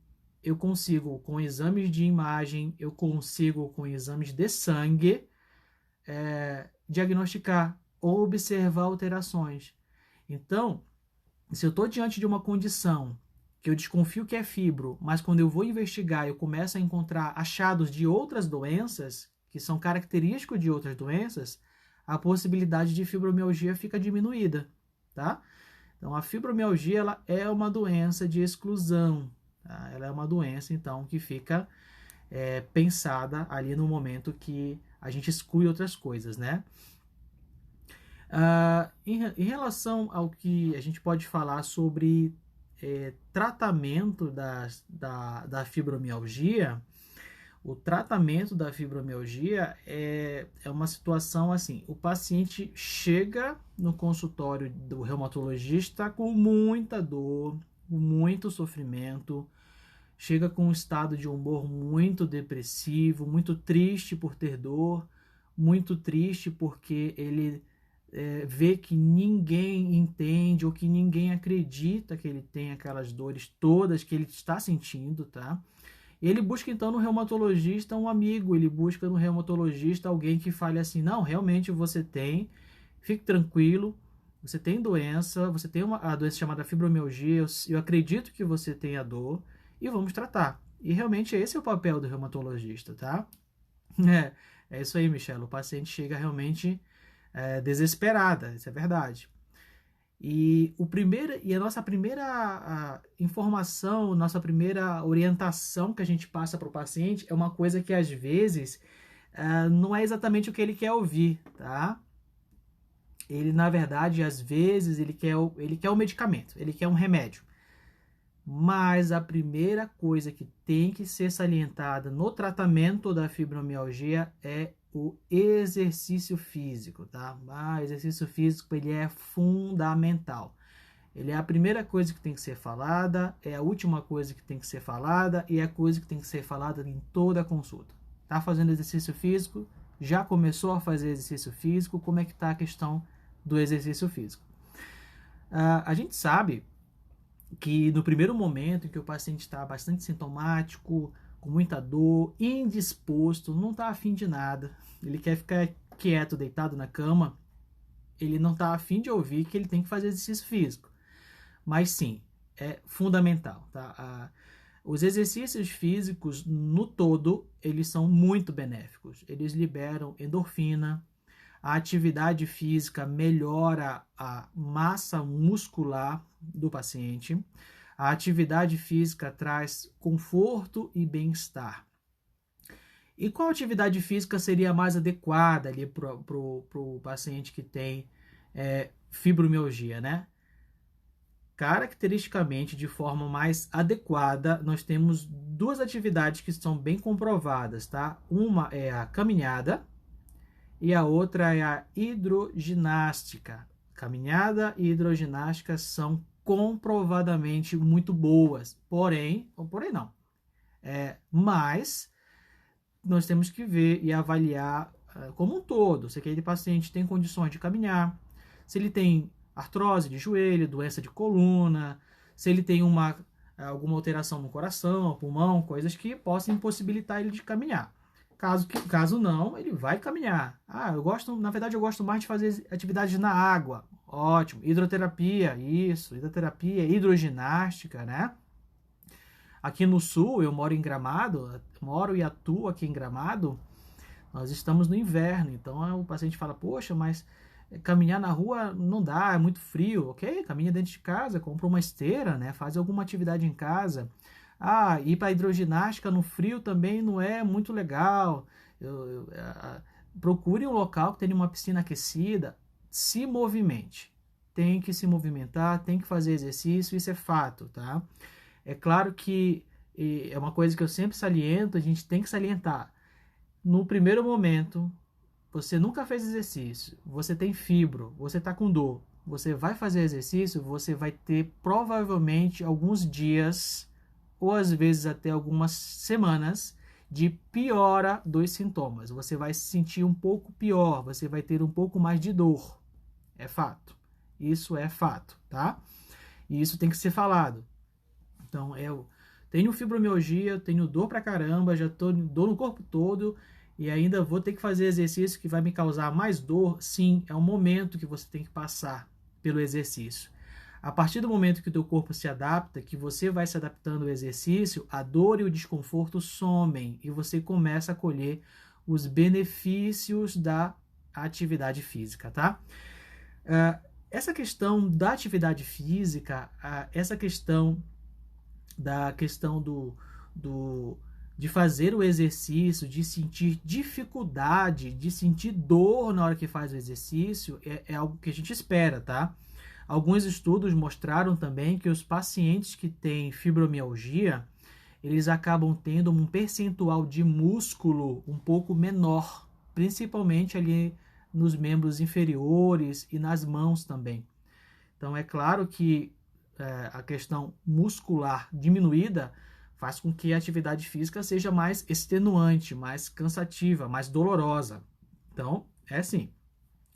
eu consigo com exames de imagem, eu consigo com exames de sangue diagnosticar ou observar alterações. Então, se eu estou diante de uma condição que eu desconfio que é fibro, mas quando eu vou investigar eu começo a encontrar achados de outras doenças, que são característicos de outras doenças, a possibilidade de fibromialgia fica diminuída, tá? Então, a fibromialgia ela é uma doença de exclusão, tá? Ela é uma doença, então, que fica pensada ali no momento que a gente exclui outras coisas, né? Em relação ao que a gente pode falar sobre tratamento da fibromialgia, o tratamento da fibromialgia é uma situação assim, o paciente chega no consultório do reumatologista com muita dor, muito sofrimento, chega com um estado de humor muito depressivo, muito triste por ter dor, muito triste porque ele vê que ninguém entende ou que ninguém acredita que ele tem aquelas dores todas que ele está sentindo, tá? Ele busca então no reumatologista um amigo, ele busca no reumatologista alguém que fale assim, não, realmente você tem, fique tranquilo, você tem doença, você tem a doença chamada fibromialgia, eu acredito que você tem a dor e vamos tratar. E realmente esse é o papel do reumatologista, tá? É isso aí, Michelle, o paciente chega realmente desesperada, isso é verdade. E a nossa primeira informação, nossa primeira orientação que a gente passa para o paciente é uma coisa que às vezes não é exatamente o que ele quer ouvir, tá? Ele, na verdade, às vezes ele quer o medicamento, ele quer um remédio. Mas a primeira coisa que tem que ser salientada no tratamento da fibromialgia é o exercício físico, tá? O exercício físico ele é fundamental. Ele é a primeira coisa que tem que ser falada, é a última coisa que tem que ser falada e é a coisa que tem que ser falada em toda a consulta. Tá fazendo exercício físico? Já começou a fazer exercício físico? Como é que está a questão do exercício físico? A gente sabe que no primeiro momento em que o paciente está bastante sintomático, com muita dor, indisposto, não está afim de nada, ele quer ficar quieto, deitado na cama, ele não está afim de ouvir que ele tem que fazer exercício físico. Mas sim, é fundamental, tá? Os exercícios físicos, no todo, eles são muito benéficos. Eles liberam endorfina, a atividade física melhora a massa muscular do paciente, a atividade física traz conforto e bem-estar. E qual atividade física seria mais adequada ali para o paciente que tem fibromialgia, né? Caracteristicamente, de forma mais adequada, nós temos duas atividades que são bem comprovadas, tá? Uma é a caminhada e a outra é a hidroginástica. Caminhada e hidroginástica são comprovadamente muito boas, mas nós temos que ver e avaliar como um todo, se aquele paciente tem condições de caminhar, se ele tem artrose de joelho, doença de coluna, se ele tem alguma alteração no coração, pulmão, coisas que possam impossibilitar ele de caminhar. Caso não, ele vai caminhar. Na verdade eu gosto mais de fazer atividades na água. Ótimo. Hidroterapia, isso. Hidroterapia, hidroginástica, né? Aqui no sul, eu moro em Gramado, moro e atuo aqui em Gramado, nós estamos no inverno, então o paciente fala, poxa, mas caminhar na rua não dá, é muito frio. Ok, caminha dentro de casa, compra uma esteira, né? Faz alguma atividade em casa. Ir para a hidroginástica no frio também não é muito legal. Procure um local que tenha uma piscina aquecida. Se movimente. Tem que se movimentar, tem que fazer exercício, isso é fato, tá? É claro que é uma coisa que eu sempre saliento, a gente tem que salientar. No primeiro momento, você nunca fez exercício, você tem fibro, você está com dor, você vai fazer exercício, você vai ter provavelmente alguns dias ou às vezes até algumas semanas de piora dos sintomas. Você vai se sentir um pouco pior, você vai ter um pouco mais de dor. É fato. Isso é fato, tá? E isso tem que ser falado. Então, eu tenho fibromialgia, eu tenho dor pra caramba, já tô dor no corpo todo e ainda vou ter que fazer exercício que vai me causar mais dor. Sim, é um momento que você tem que passar pelo exercício. A partir do momento que o teu corpo se adapta, que você vai se adaptando ao exercício, a dor e o desconforto somem e você começa a colher os benefícios da atividade física, tá? Essa questão da atividade física, essa questão de fazer o exercício, de sentir dificuldade, de sentir dor na hora que faz o exercício, é algo que a gente espera, tá? Alguns estudos mostraram também que os pacientes que têm fibromialgia, eles acabam tendo um percentual de músculo um pouco menor, principalmente ali nos membros inferiores e nas mãos também. Então é claro que a questão muscular diminuída faz com que a atividade física seja mais extenuante, mais cansativa, mais dolorosa. Então, é assim,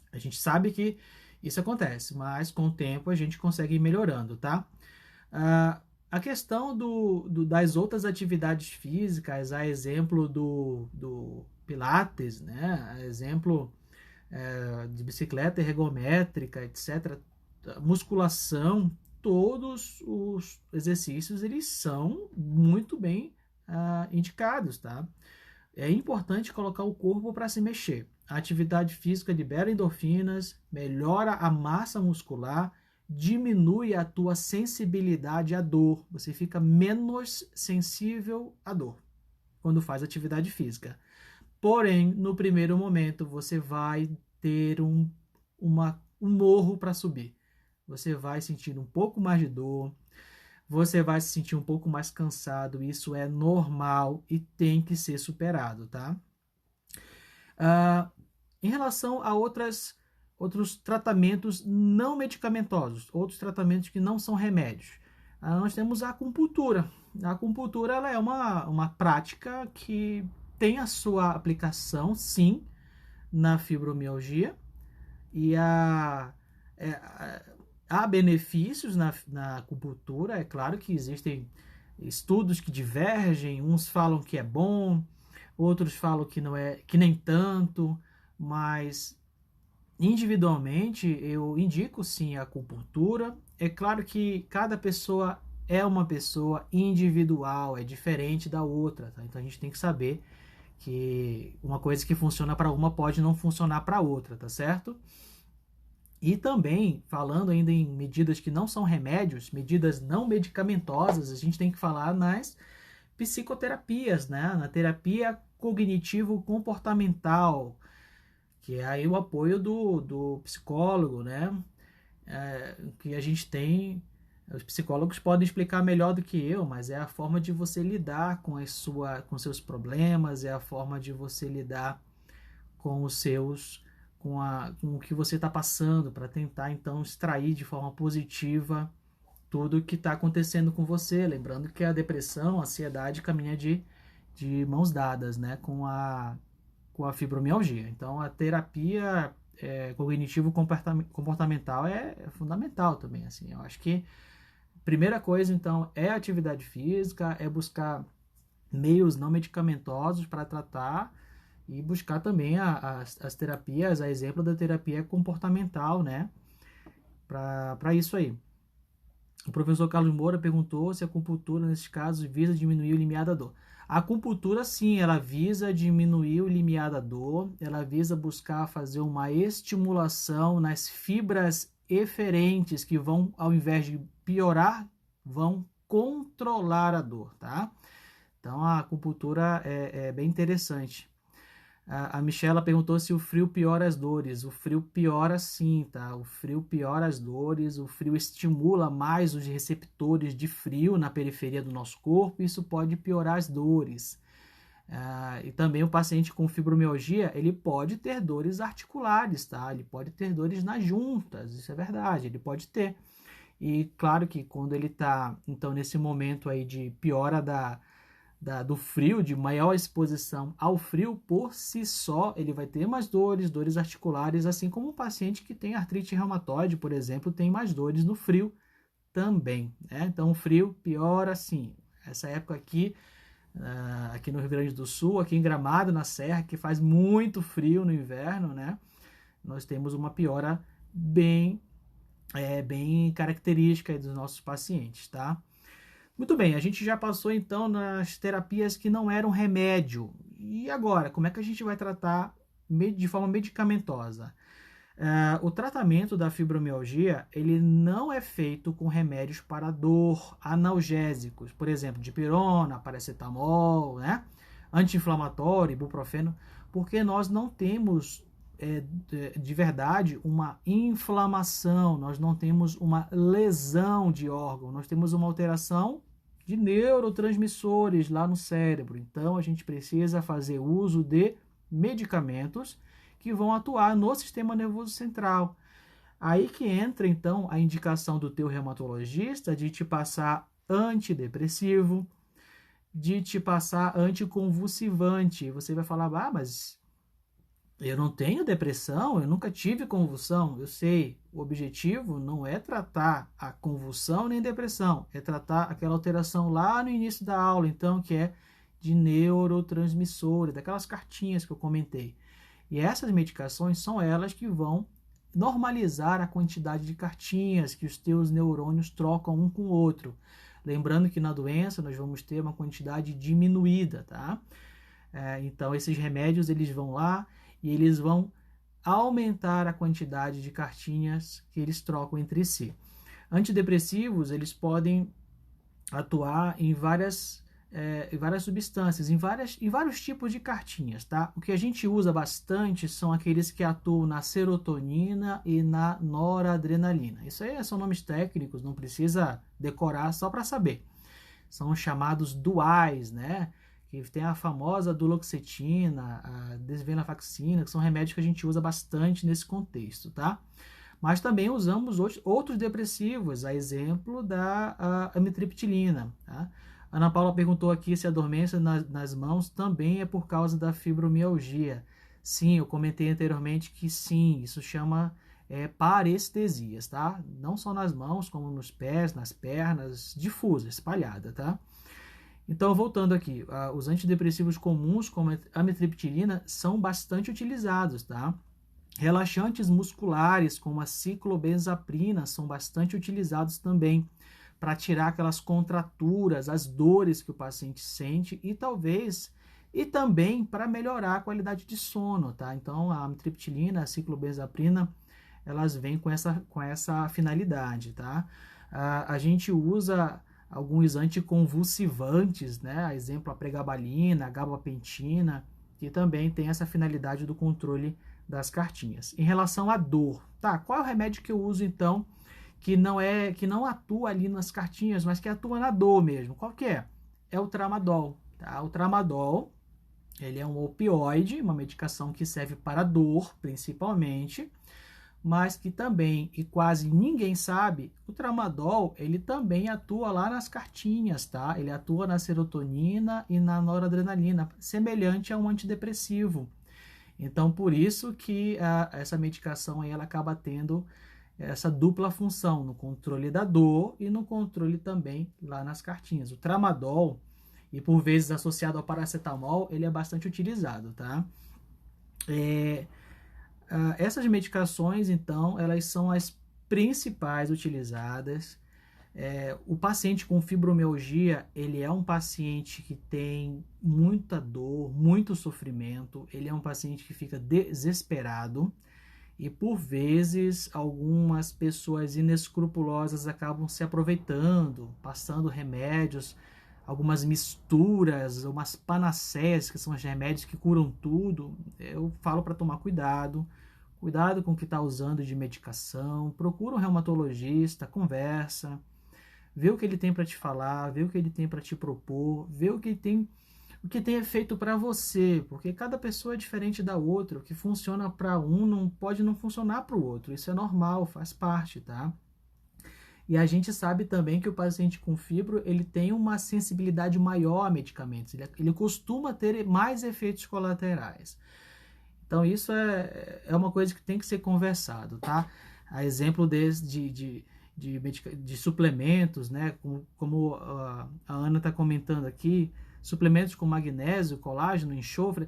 a gente sabe que isso acontece, mas com o tempo a gente consegue ir melhorando, tá? A questão das outras atividades físicas, a exemplo do Pilates, né? A exemplo de bicicleta ergométrica, etc., musculação, todos os exercícios eles são muito bem indicados, tá? É importante colocar o corpo para se mexer. A atividade física libera endorfinas, melhora a massa muscular, diminui a tua sensibilidade à dor. Você fica menos sensível à dor quando faz atividade física. Porém, no primeiro momento, você vai ter um morro para subir. Você vai sentir um pouco mais de dor, você vai se sentir um pouco mais cansado. Isso é normal e tem que ser superado, tá? Em relação a outros tratamentos não medicamentosos, outros tratamentos que não são remédios, nós temos a acupuntura. A acupuntura ela é uma prática que tem a sua aplicação, sim, na fibromialgia, e há benefícios na acupuntura. É claro que existem estudos que divergem, uns falam que é bom, outros falam que não é, que nem tanto, mas individualmente eu indico sim a acupuntura. É claro que cada pessoa é uma pessoa individual, é diferente da outra, tá? Então a gente tem que saber que uma coisa que funciona para uma pode não funcionar para outra, tá certo? E também, falando ainda em medidas que não são remédios, medidas não medicamentosas, a gente tem que falar nas psicoterapias, né? Na terapia cognitivo-comportamental, que é aí o apoio do psicólogo, né? Que a gente tem, os psicólogos podem explicar melhor do que eu, mas é a forma de você lidar com seus problemas, é a forma de você lidar com os seus, com o que você está passando, para tentar então extrair de forma positiva tudo o que está acontecendo com você. Lembrando que a depressão, a ansiedade caminha de mãos dadas, né, com a fibromialgia. Então a terapia cognitivo-comportamental é fundamental também. Assim, eu acho que a primeira coisa então é a atividade física, é buscar meios não medicamentosos para tratar e buscar também as terapias, a exemplo da terapia comportamental, né, para isso aí. O professor Carlos Moura perguntou se a acupuntura, nesses casos, visa diminuir o limiar da dor. A acupuntura, sim, ela visa diminuir o limiar da dor, ela visa buscar fazer uma estimulação nas fibras eferentes que vão, ao invés de piorar, vão controlar a dor, tá? Então, a acupuntura é bem interessante. A Michela perguntou se o frio piora as dores. O frio piora sim, tá? O frio piora as dores, o frio estimula mais os receptores de frio na periferia do nosso corpo, e isso pode piorar as dores. E também o paciente com fibromialgia, ele pode ter dores articulares, tá? Ele pode ter dores nas juntas, isso é verdade, ele pode ter. E claro que quando ele está, então, nesse momento aí de piora do frio, de maior exposição ao frio, por si só, ele vai ter mais dores articulares, assim como um paciente que tem artrite reumatoide, por exemplo, tem mais dores no frio também, né? Então, o frio piora sim. Essa época aqui, aqui no Rio Grande do Sul, aqui em Gramado, na Serra, que faz muito frio no inverno, né? Nós temos uma piora bem característica dos nossos pacientes, tá? Muito bem, a gente já passou então nas terapias que não eram remédio. E agora, como é que a gente vai tratar de forma medicamentosa? O tratamento da fibromialgia, ele não é feito com remédios para dor, analgésicos, por exemplo, dipirona, paracetamol, né? Anti-inflamatório, ibuprofeno, porque nós não temos de verdade uma inflamação, nós não temos uma lesão de órgão, nós temos uma alteração de neurotransmissores lá no cérebro. Então a gente precisa fazer uso de medicamentos que vão atuar no sistema nervoso central. Aí que entra então a indicação do teu reumatologista de te passar antidepressivo, de te passar anticonvulsivante. Você vai falar, ah, mas eu não tenho depressão, eu nunca tive convulsão. Eu sei, o objetivo não é tratar a convulsão nem depressão, é tratar aquela alteração lá no início da aula, então, que é de neurotransmissores, daquelas cartinhas que eu comentei. E essas medicações são elas que vão normalizar a quantidade de cartinhas que os teus neurônios trocam um com o outro. Lembrando que na doença nós vamos ter uma quantidade diminuída, tá? Então esses remédios eles vão lá e eles vão aumentar a quantidade de cartinhas que eles trocam entre si. Antidepressivos, eles podem atuar em várias substâncias, em vários tipos de cartinhas, tá? O que a gente usa bastante são aqueles que atuam na serotonina e na noradrenalina. Isso aí são nomes técnicos, não precisa decorar só para saber. São chamados duais, né? Que tem a famosa duloxetina, a desvenlafaxina, que são remédios que a gente usa bastante nesse contexto, tá? Mas também usamos outros depressivos, a exemplo da amitriptilina, tá? Ana Paula perguntou aqui se a dormência nas mãos também é por causa da fibromialgia. Sim, eu comentei anteriormente que sim, isso chama parestesias, tá? Não só nas mãos, como nos pés, nas pernas, difusa, espalhada, tá? Então, voltando aqui, os antidepressivos comuns, como a amitriptilina, são bastante utilizados, tá? Relaxantes musculares, como a ciclobenzaprina, são bastante utilizados também para tirar aquelas contraturas, as dores que o paciente sente e também para melhorar a qualidade de sono, tá? Então, a amitriptilina, a ciclobenzaprina, elas vêm com essa finalidade, tá? A gente usa alguns anticonvulsivantes, né? A exemplo, a pregabalina, a gabapentina, que também tem essa finalidade do controle das cartinhas. Em relação à dor, tá? Qual é o remédio que eu uso então que não atua ali nas cartinhas, mas que atua na dor mesmo? Qual que é? É o tramadol, tá? O tramadol, ele é um opioide, uma medicação que serve para dor, principalmente, mas que também, e quase ninguém sabe, o tramadol, ele também atua lá nas cartinhas, tá? Ele atua na serotonina e na noradrenalina, semelhante a um antidepressivo. Então, por isso que essa medicação aí, ela acaba tendo essa dupla função, no controle da dor e no controle também lá nas cartinhas. O tramadol, e por vezes associado ao paracetamol, ele é bastante utilizado, tá? Essas medicações, então, elas são as principais utilizadas. O paciente com fibromialgia, ele é um paciente que tem muita dor, muito sofrimento, ele é um paciente que fica desesperado e, por vezes, algumas pessoas inescrupulosas acabam se aproveitando, passando remédios, algumas misturas, umas panaceias, que são os remédios que curam tudo. Eu falo para tomar cuidado com o que está usando de medicação, procura um reumatologista, conversa, vê o que ele tem para te falar, vê o que ele tem para te propor, vê o que tem feito para você, porque cada pessoa é diferente da outra. O que funciona para um não pode não funcionar para o outro. Isso é normal, faz parte, tá? E a gente sabe também que o paciente com fibro, ele tem uma sensibilidade maior a medicamentos, ele costuma ter mais efeitos colaterais. Então isso é uma coisa que tem que ser conversado, tá? A exemplo de suplementos, né? Como a Ana está comentando aqui, suplementos com magnésio, colágeno, enxofre.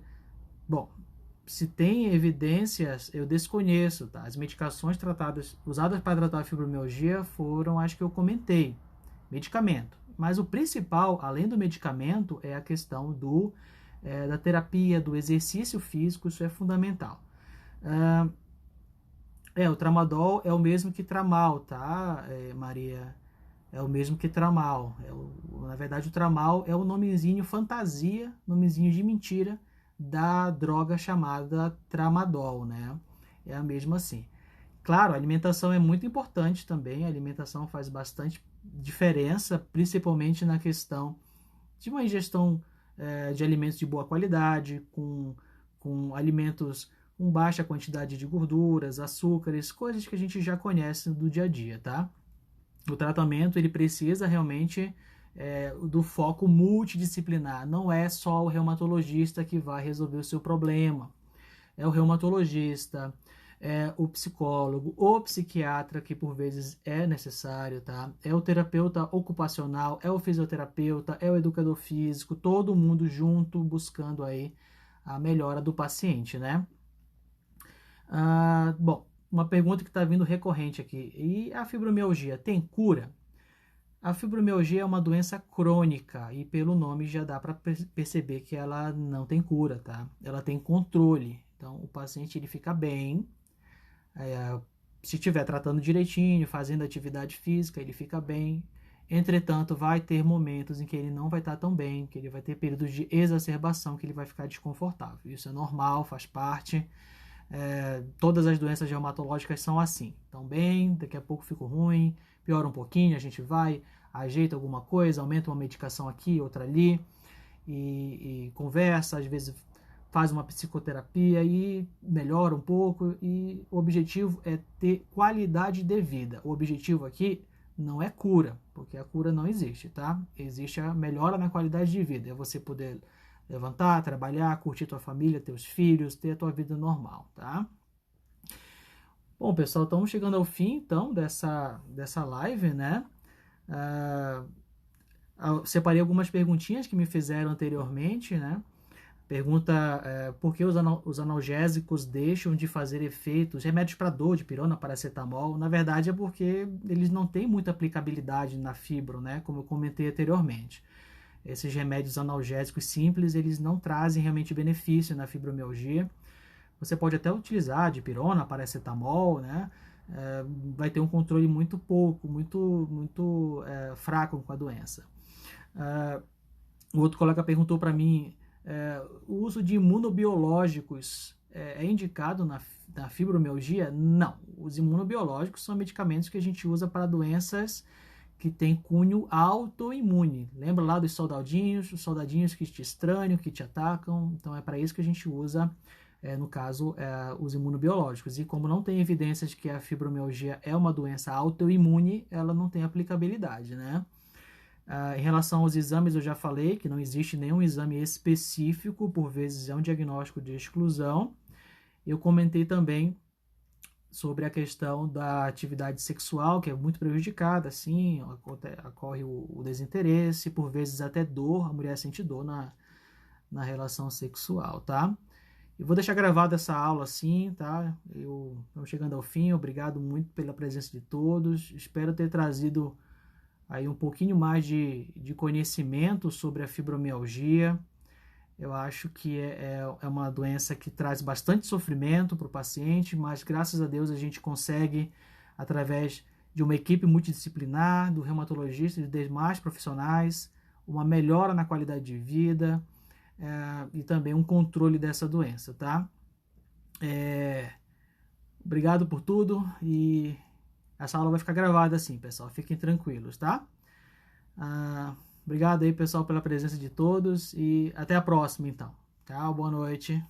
Bom, se tem evidências, eu desconheço, tá? As medicações usadas para tratar a fibromialgia foram as que eu comentei, medicamento. Mas o principal, além do medicamento, é a questão da terapia, do exercício físico. Isso é fundamental. O tramadol é o mesmo que tramal, tá, Maria? É o mesmo que tramal. Na verdade, o tramal é o nomezinho fantasia, nomezinho de mentira da droga chamada tramadol, né? É a mesma assim. Claro, a alimentação é muito importante também. A alimentação faz bastante diferença, principalmente na questão de uma ingestão de alimentos de boa qualidade, com alimentos com baixa quantidade de gorduras, açúcares, coisas que a gente já conhece do dia a dia, tá? O tratamento, ele precisa realmente do foco multidisciplinar. Não é só o reumatologista que vai resolver o seu problema. É o reumatologista, é o psicólogo, o psiquiatra, que por vezes é necessário, tá? É o terapeuta ocupacional, é o fisioterapeuta, é o educador físico, todo mundo junto buscando aí a melhora do paciente, né? Bom, uma pergunta que está vindo recorrente aqui. E a fibromialgia tem cura? A fibromialgia é uma doença crônica e pelo nome já dá para perceber que ela não tem cura, tá? Ela tem controle. Então o paciente ele fica bem, se estiver tratando direitinho, fazendo atividade física, ele fica bem. Entretanto, vai ter momentos em que ele não vai estar tão bem, que ele vai ter períodos de exacerbação, que ele vai ficar desconfortável. Isso é normal, faz parte. Todas as doenças reumatológicas são assim. Então, bem, daqui a pouco fica ruim, piora um pouquinho, a gente vai, ajeita alguma coisa, aumenta uma medicação aqui, outra ali, e conversa, às vezes faz uma psicoterapia e melhora um pouco. E o objetivo é ter qualidade de vida. O objetivo aqui não é cura, porque a cura não existe, tá? Existe a melhora na qualidade de vida. É você poder levantar, trabalhar, curtir tua família, teus filhos, ter a tua vida normal, tá? Bom, pessoal, estamos chegando ao fim, então, dessa live, né? Separei algumas perguntinhas que me fizeram anteriormente, né? Pergunta por que os analgésicos deixam de fazer efeitos, remédios para dor, de pirona, paracetamol. Na verdade é porque eles não têm muita aplicabilidade na fibro, né? Como eu comentei anteriormente. Esses remédios analgésicos simples, eles não trazem realmente benefício na fibromialgia. Você pode até utilizar de pirona, paracetamol, né? Vai ter um controle muito fraco com a doença. O outro colega perguntou para mim, o uso de imunobiológicos é indicado na fibromialgia? Não. Os imunobiológicos são medicamentos que a gente usa para doenças que têm cunho autoimune. Lembra lá dos soldadinhos que te estranham, que te atacam? Então é para isso que a gente usa, no caso, os imunobiológicos. E como não tem evidências de que a fibromialgia é uma doença autoimune, ela não tem aplicabilidade, né? Em relação aos exames, eu já falei que não existe nenhum exame específico, por vezes é um diagnóstico de exclusão. Eu comentei também sobre a questão da atividade sexual, que é muito prejudicada, assim, ocorre o desinteresse, por vezes até dor, a mulher sente dor na relação sexual, tá? Eu vou deixar gravada essa aula assim, tá? Estamos chegando ao fim, obrigado muito pela presença de todos, espero ter trazido aí um pouquinho mais de conhecimento sobre a fibromialgia. Eu acho que é uma doença que traz bastante sofrimento para o paciente, mas graças a Deus a gente consegue, através de uma equipe multidisciplinar, do reumatologista e de demais profissionais, uma melhora na qualidade de vida e também um controle dessa doença, tá? Obrigado por tudo e essa aula vai ficar gravada assim, pessoal. Fiquem tranquilos, tá? Obrigado aí, pessoal, pela presença de todos e até a próxima, então. Tchau, boa noite.